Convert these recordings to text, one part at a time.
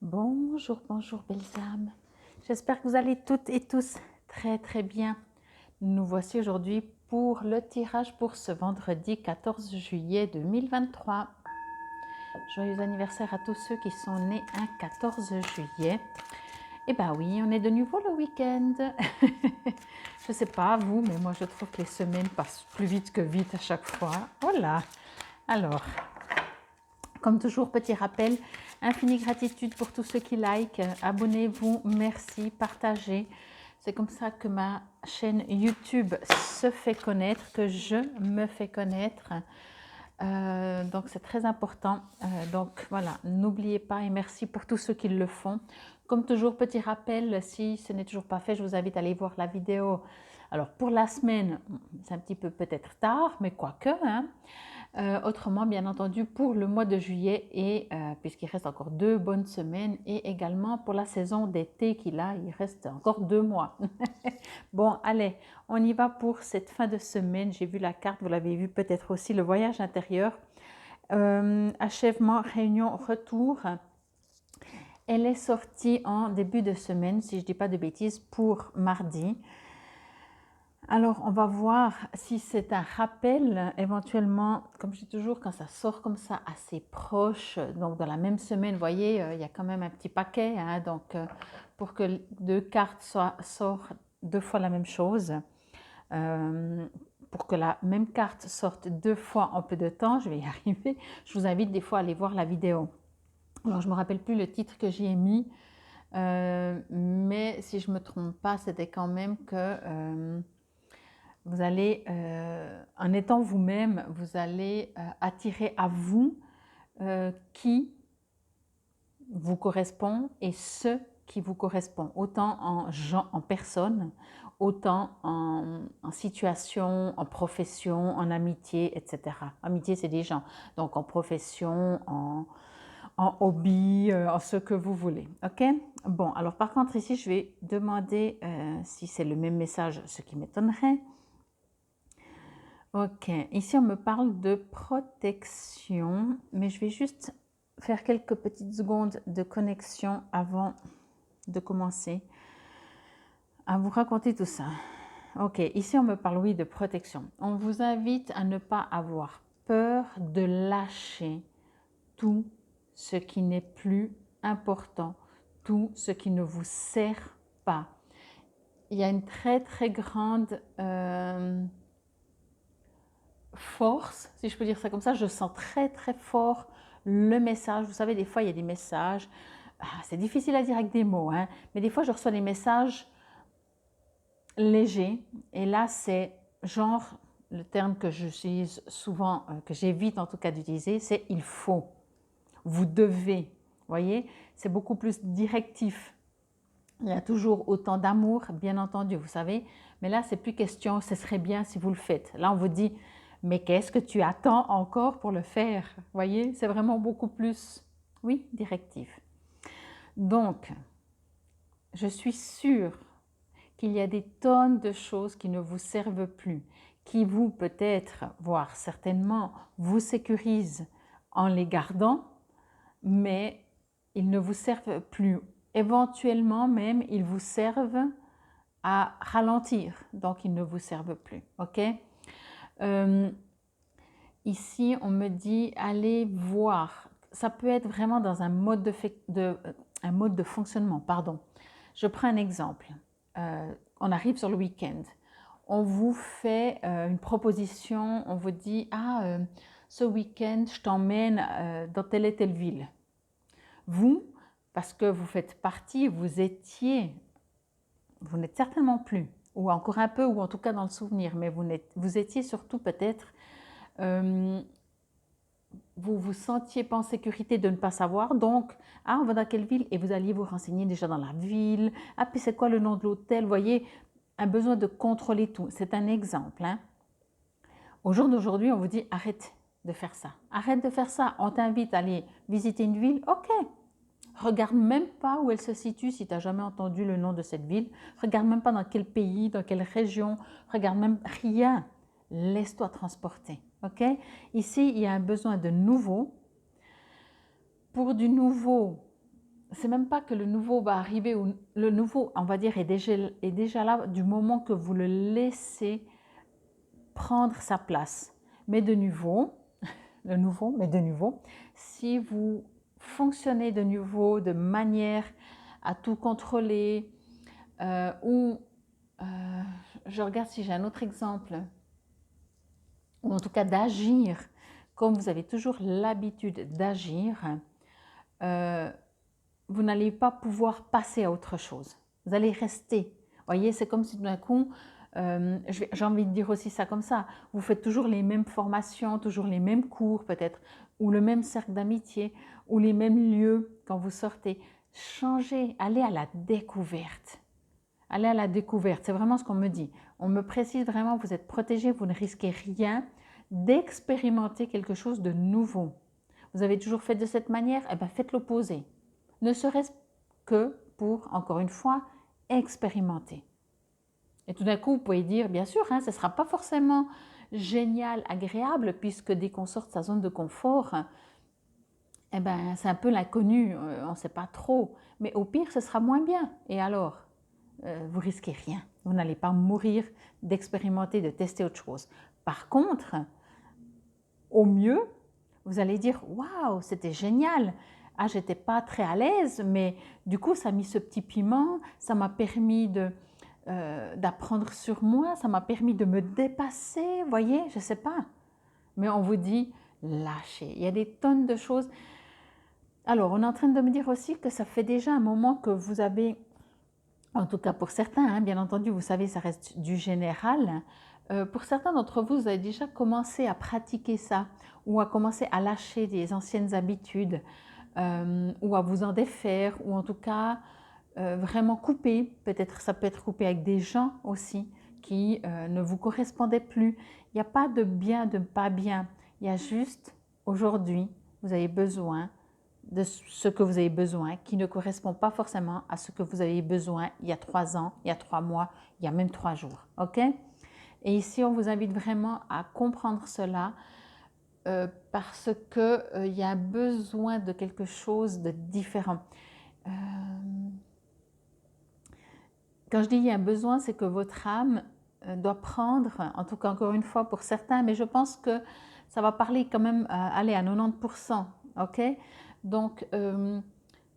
Bonjour, bonjour belles âmes. J'espère que vous allez toutes et tous très bien. Nous voici aujourd'hui pour le tirage pour ce vendredi 14 juillet 2023. Joyeux anniversaire à tous ceux qui sont nés un 14 juillet. Eh ben oui, on est de nouveau le week-end. Je ne sais pas vous, mais moi je trouve que les semaines passent plus vite que vite à chaque fois. Voilà. Alors, comme toujours, petit rappel, infinie gratitude pour tous ceux qui like, abonnez-vous, merci, partagez. C'est comme ça que ma chaîne YouTube se fait connaître, que je me fais connaître. Donc c'est très important. Donc voilà, n'oubliez pas et merci pour tous ceux qui le font. Comme toujours, petit rappel, si ce n'est toujours pas fait, je vous invite à aller voir la vidéo. Alors pour la semaine, c'est un petit peu peut-être tard, mais quoique, hein. Autrement, bien entendu, pour le mois de juillet, et puisqu'il reste encore 2 bonnes semaines, et également pour la saison d'été qu'il a, il reste encore 2 mois. Bon, allez, on y va pour cette fin de semaine. J'ai vu la carte, vous l'avez vu peut-être aussi, le voyage intérieur. Achèvement, réunion, retour. Elle est sortie en début de semaine, si je ne dis pas de bêtises, pour mardi. Alors, on va voir si c'est un rappel, éventuellement, comme je dis toujours, quand ça sort comme ça assez proche, donc dans la même semaine, vous voyez, il y a quand même un petit paquet, hein, donc pour que 2 cartes sortent 2 fois la même chose, pour que la même carte sorte 2 fois en peu de temps, je vais y arriver, je vous invite des fois à aller voir la vidéo. Alors, je ne me rappelle plus le titre que j'y ai mis, mais si je ne me trompe pas, c'était quand même que vous allez, en étant vous-même, vous allez attirer à vous qui vous correspond et ce qui vous correspond, autant en personne, autant en situation, en profession, en amitié, etc. Amitié, c'est des gens, donc en profession, en hobby, en ce que vous voulez. Ok? Bon, alors par contre, ici, je vais demander si c'est le même message, ce qui m'étonnerait. Ok, ici on me parle de protection, mais je vais juste faire quelques petites secondes de connexion avant de commencer à vous raconter tout ça. Ok, ici on me parle, oui, de protection. On vous invite à ne pas avoir peur de lâcher tout ce qui n'est plus important, tout ce qui ne vous sert pas. Il y a une très grande force, si je peux dire ça comme ça. Je sens très fort le message. Vous savez, des fois il y a des messages, c'est difficile à dire avec des mots, hein, mais des fois je reçois des messages légers, et là c'est genre, le terme que j'utilise souvent, que j'évite en tout cas d'utiliser, c'est il faut, vous devez, vous voyez, c'est beaucoup plus directif. Il y a toujours autant d'amour, bien entendu, vous savez, mais là c'est plus question, ce serait bien si vous le faites. Là on vous dit, mais qu'est-ce que tu attends encore pour le faire? Vous voyez, c'est vraiment beaucoup plus, oui, directif. Donc, je suis sûre qu'il y a des tonnes de choses qui ne vous servent plus, qui vous peut-être, voire certainement, vous sécurisent en les gardant, mais ils ne vous servent plus. Éventuellement même, ils vous servent à ralentir, donc ils ne vous servent plus. Ok? Ici, on me dit, allez voir. Ça peut être vraiment dans un mode de fonctionnement. Pardon. Je prends un exemple. On arrive sur le week-end. On vous fait une proposition. On vous dit, ce week-end, je t'emmène dans telle et telle ville. Vous, parce que vous faites partie, vous n'êtes certainement plus, ou encore un peu, ou en tout cas dans le souvenir, mais vous étiez surtout peut-être, vous vous sentiez pas en sécurité de ne pas savoir, donc, on va dans quelle ville? Et vous alliez vous renseigner déjà dans la ville, puis c'est quoi le nom de l'hôtel? Vous voyez, un besoin de contrôler tout. C'est un exemple, hein. Au jour d'aujourd'hui, on vous dit, arrête de faire ça. Arrête de faire ça. On t'invite à aller visiter une ville, ok. Regarde même pas où elle se situe si tu n'as jamais entendu le nom de cette ville. Regarde même pas dans quel pays, dans quelle région. Regarde même rien. Laisse-toi transporter. Ok? Ici, il y a un besoin de nouveau. Pour du nouveau, c'est même pas que le nouveau va arriver, ou le nouveau, on va dire, est déjà là du moment que vous le laissez prendre sa place. Mais de nouveau, si vous fonctionnez de nouveau de manière à tout contrôler, ou je regarde si j'ai un autre exemple, ou en tout cas d'agir comme vous avez toujours l'habitude d'agir, vous n'allez pas pouvoir passer à autre chose. Vous allez rester. Vous voyez, c'est comme si d'un coup, j'ai envie de dire aussi ça comme ça, vous faites toujours les mêmes formations, toujours les mêmes cours peut-être, ou le même cercle d'amitié, ou les mêmes lieux quand vous sortez. Changez, allez à la découverte. Allez à la découverte, c'est vraiment ce qu'on me dit. On me précise vraiment, vous êtes protégé, vous ne risquez rien d'expérimenter quelque chose de nouveau. Vous avez toujours fait de cette manière, eh bien faites l'opposé. Ne serait-ce que pour, encore une fois, expérimenter. Et tout d'un coup, vous pouvez dire, bien sûr, ce ne sera pas forcément génial, agréable, puisque dès qu'on sort de sa zone de confort, eh ben, c'est un peu l'inconnu, on ne sait pas trop. Mais au pire, ce sera moins bien. Et alors, vous risquez rien. Vous n'allez pas mourir d'expérimenter, de tester autre chose. Par contre, au mieux, vous allez dire « Waouh, c'était génial !» Ah, j'étais pas très à l'aise, mais du coup, ça a mis ce petit piment, ça m'a permis d'apprendre sur moi, ça m'a permis de me dépasser, vous voyez, je ne sais pas. Mais on vous dit lâchez. Il y a des tonnes de choses. Alors, on est en train de me dire aussi que ça fait déjà un moment que vous avez, en tout cas pour certains, bien entendu, vous savez, ça reste du général. Pour certains d'entre vous, vous avez déjà commencé à pratiquer ça ou à commencer à lâcher des anciennes habitudes ou à vous en défaire ou en tout cas vraiment couper. Peut-être ça peut être coupé avec des gens aussi qui ne vous correspondaient plus. Il n'y a pas de bien, de pas bien. Il y a juste aujourd'hui, vous avez besoin de ce que vous avez besoin qui ne correspond pas forcément à ce que vous avez besoin il y a 3 ans, il y a 3 mois, il y a même 3 jours. OK? Et ici, on vous invite vraiment à comprendre cela parce qu'il y a besoin de quelque chose de différent. Quand je dis il y a besoin, c'est que votre âme doit prendre, en tout cas encore une fois pour certains, mais je pense que ça va parler quand même aller à 90%. OK? Donc,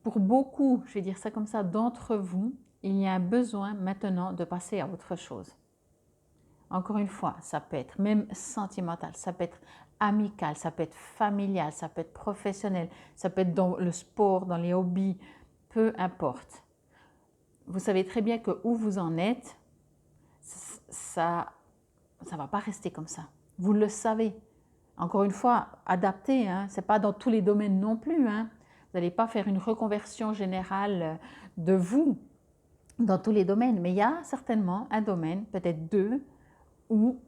pour beaucoup, je vais dire ça comme ça, d'entre vous, il y a un besoin maintenant de passer à autre chose. Encore une fois, ça peut être même sentimental, ça peut être amical, ça peut être familial, ça peut être professionnel, ça peut être dans le sport, dans les hobbies, peu importe. Vous savez très bien que où vous en êtes, ça ne va pas rester comme ça. Vous le savez. Encore une fois, adapté, ce n'est pas dans tous les domaines non plus. Vous n'allez pas faire une reconversion générale de vous dans tous les domaines, mais il y a certainement un domaine, peut-être 2, où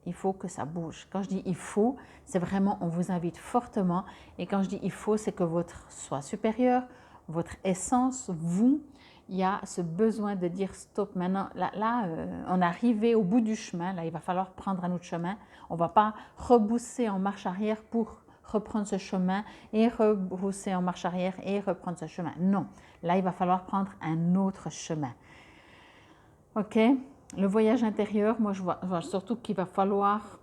il faut que ça bouge. Quand je dis il faut, c'est vraiment on vous invite fortement. Et quand je dis il faut, c'est que votre soi supérieur, votre essence, vous, il y a ce besoin de dire stop. Maintenant, là on est arrivé au bout du chemin. Là, il va falloir prendre un autre chemin. On ne va pas rebousser en marche arrière pour reprendre ce chemin et rebrousser en marche arrière et reprendre ce chemin. Non, là, il va falloir prendre un autre chemin. OK? Le voyage intérieur, moi je vois surtout qu'il va falloir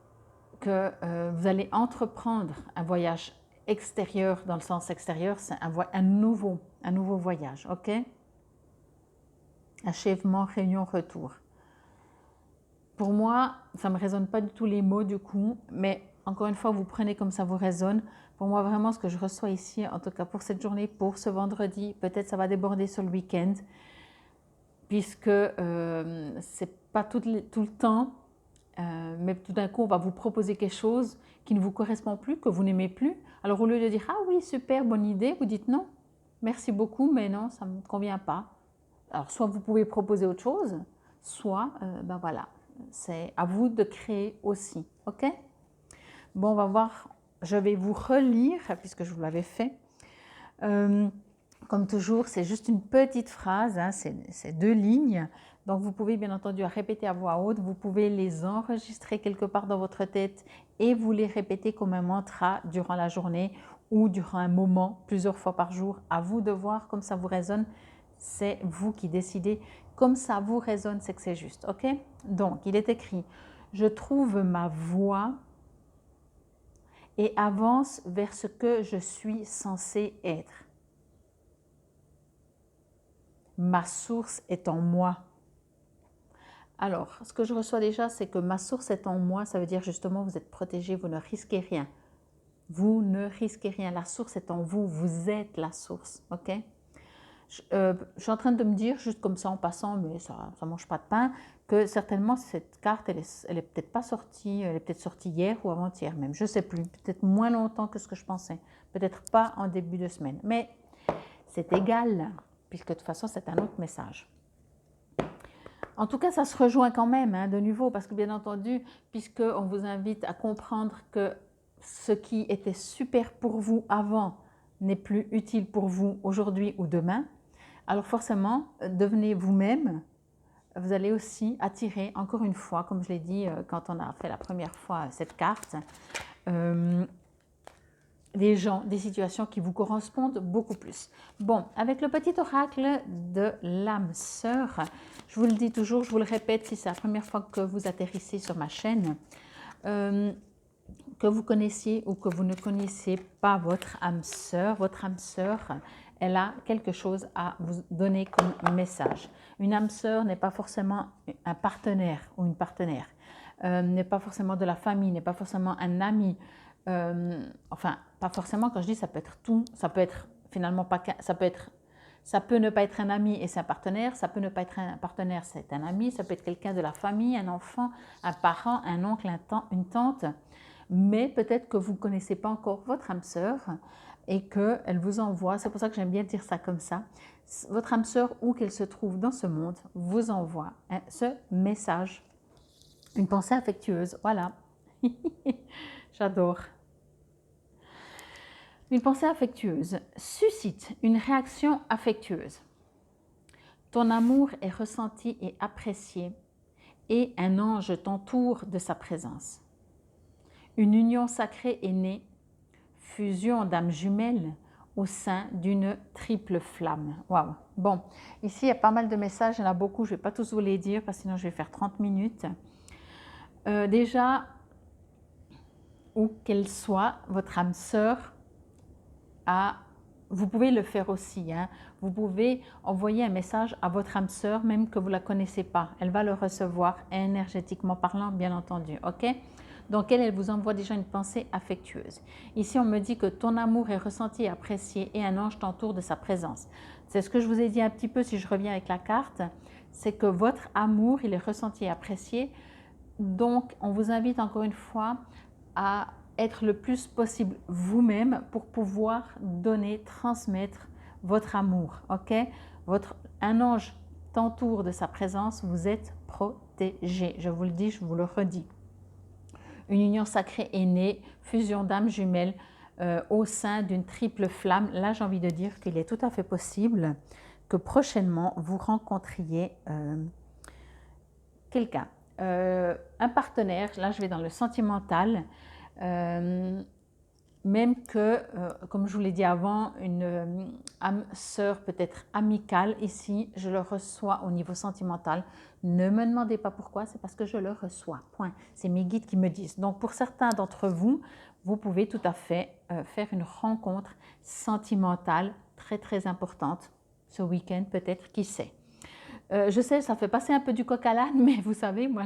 que vous allez entreprendre un voyage extérieur, dans le sens extérieur, c'est un nouveau voyage, ok? Achèvement, réunion, retour. Pour moi, ça ne me résonne pas du tout les mots du coup, mais encore une fois, vous prenez comme ça vous résonne. Pour moi, vraiment, ce que je reçois ici, en tout cas pour cette journée, pour ce vendredi, peut-être ça va déborder sur le week-end, puisque c'est pas tout le temps, mais tout d'un coup, on va vous proposer quelque chose qui ne vous correspond plus, que vous n'aimez plus. Alors, au lieu de dire « Ah oui, super, bonne idée », vous dites « Non, merci beaucoup, mais non, ça ne me convient pas ». Alors, soit vous pouvez proposer autre chose, soit, ben voilà, c'est à vous de créer aussi, ok? Bon, on va voir, je vais vous relire, puisque je vous l'avais fait. Comme toujours, c'est juste une petite phrase, c'est 2 lignes. Donc, vous pouvez bien entendu répéter à voix haute, vous pouvez les enregistrer quelque part dans votre tête et vous les répéter comme un mantra durant la journée ou durant un moment, plusieurs fois par jour. À vous de voir comme ça vous résonne. C'est vous qui décidez. Comme ça vous résonne, c'est que c'est juste. Ok? Donc, il est écrit « Je trouve ma voie et avance vers ce que je suis censé être. Ma source est en moi. » Alors, ce que je reçois déjà, c'est que ma source est en moi. Ça veut dire justement, vous êtes protégé, vous ne risquez rien. Vous ne risquez rien. La source est en vous. Vous êtes la source. Ok? Je suis en train de me dire, juste comme ça en passant, mais ça ne mange pas de pain, que certainement cette carte, elle est peut-être pas sortie, elle est peut-être sortie hier ou avant-hier même, je ne sais plus, peut-être moins longtemps que ce que je pensais, peut-être pas en début de semaine, mais c'est égal, puisque de toute façon c'est un autre message. En tout cas, ça se rejoint quand même, hein, de nouveau, parce que bien entendu, puisqu'on vous invite à comprendre que ce qui était super pour vous avant n'est plus utile pour vous aujourd'hui ou demain, alors forcément, devenez vous-même. Vous allez aussi attirer, encore une fois, comme je l'ai dit quand on a fait la première fois cette carte, des gens, des situations qui vous correspondent beaucoup plus. Bon, avec le petit oracle de l'âme sœur, je vous le dis toujours, je vous le répète si c'est la première fois que vous atterrissez sur ma chaîne, que vous connaissiez ou que vous ne connaissiez pas votre âme sœur, elle a quelque chose à vous donner comme message. Une âme sœur n'est pas forcément un partenaire ou une partenaire, n'est pas forcément de la famille, n'est pas forcément un ami. Enfin, pas forcément, quand je dis ça peut être tout, ça peut être finalement pas, ça peut ne pas être un ami et c'est un partenaire, ça peut ne pas être un partenaire, c'est un ami, ça peut être quelqu'un de la famille, un enfant, un parent, un oncle, une tante, mais peut-être que vous ne connaissez pas encore votre âme sœur et qu'elle vous envoie, c'est pour ça que j'aime bien dire ça comme ça, votre âme sœur, où qu'elle se trouve dans ce monde, vous envoie ce message, une pensée affectueuse, voilà, j'adore. Une pensée affectueuse suscite une réaction affectueuse. Ton amour est ressenti et apprécié et un ange t'entoure de sa présence. Une union sacrée est née, fusion d'âmes jumelles au sein d'une triple flamme. Waouh! Bon, ici il y a pas mal de messages, il y en a beaucoup, je ne vais pas tous vous les dire parce que sinon je vais faire 30 minutes. Déjà, où qu'elle soit, votre âme sœur, vous pouvez le faire aussi, hein. Vous pouvez envoyer un message à votre âme sœur, même que vous ne la connaissez pas. Elle va le recevoir énergétiquement parlant, bien entendu. Ok? Donc, elle vous envoie déjà une pensée affectueuse. Ici, on me dit que ton amour est ressenti et apprécié et un ange t'entoure de sa présence. C'est ce que je vous ai dit un petit peu si je reviens avec la carte. C'est que votre amour, il est ressenti et apprécié. Donc, on vous invite encore une fois à être le plus possible vous-même pour pouvoir donner, transmettre votre amour. Ok? Un ange t'entoure de sa présence, vous êtes protégé. Je vous le dis, je vous le redis. Une union sacrée est née, fusion d'âmes jumelles au sein d'une triple flamme. Là, j'ai envie de dire qu'il est tout à fait possible que prochainement, vous rencontriez quelqu'un. Un partenaire, là je vais dans le sentimental, même que, comme je vous l'ai dit avant, une âme sœur peut-être amicale, ici je le reçois au niveau sentimental. Ne me demandez pas pourquoi, c'est parce que je le reçois, point. C'est mes guides qui me disent. Donc pour certains d'entre vous, vous pouvez tout à fait faire une rencontre sentimentale très très importante ce week-end peut-être, qui sait. Je sais, ça fait passer un peu du coq à l'âne, mais vous savez, moi,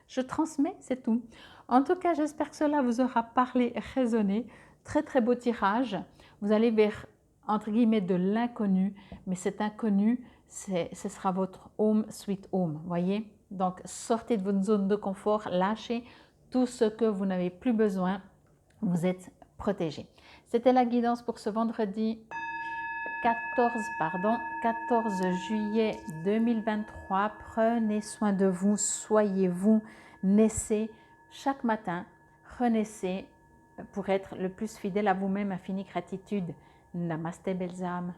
je transmets, c'est tout. En tout cas, j'espère que cela vous aura parlé, résonné. Très, très beau tirage. Vous allez vers, entre guillemets, de l'inconnu, mais cet inconnu, ce sera votre home sweet home, voyez? Donc, sortez de votre zone de confort, lâchez tout ce que vous n'avez plus besoin. Vous êtes protégé. C'était la guidance pour ce vendredi 14 juillet 2023. Prenez soin de vous, soyez-vous, naissez chaque matin, renaissez pour être le plus fidèle à vous-même. Infinie gratitude. Namasté, belles âmes.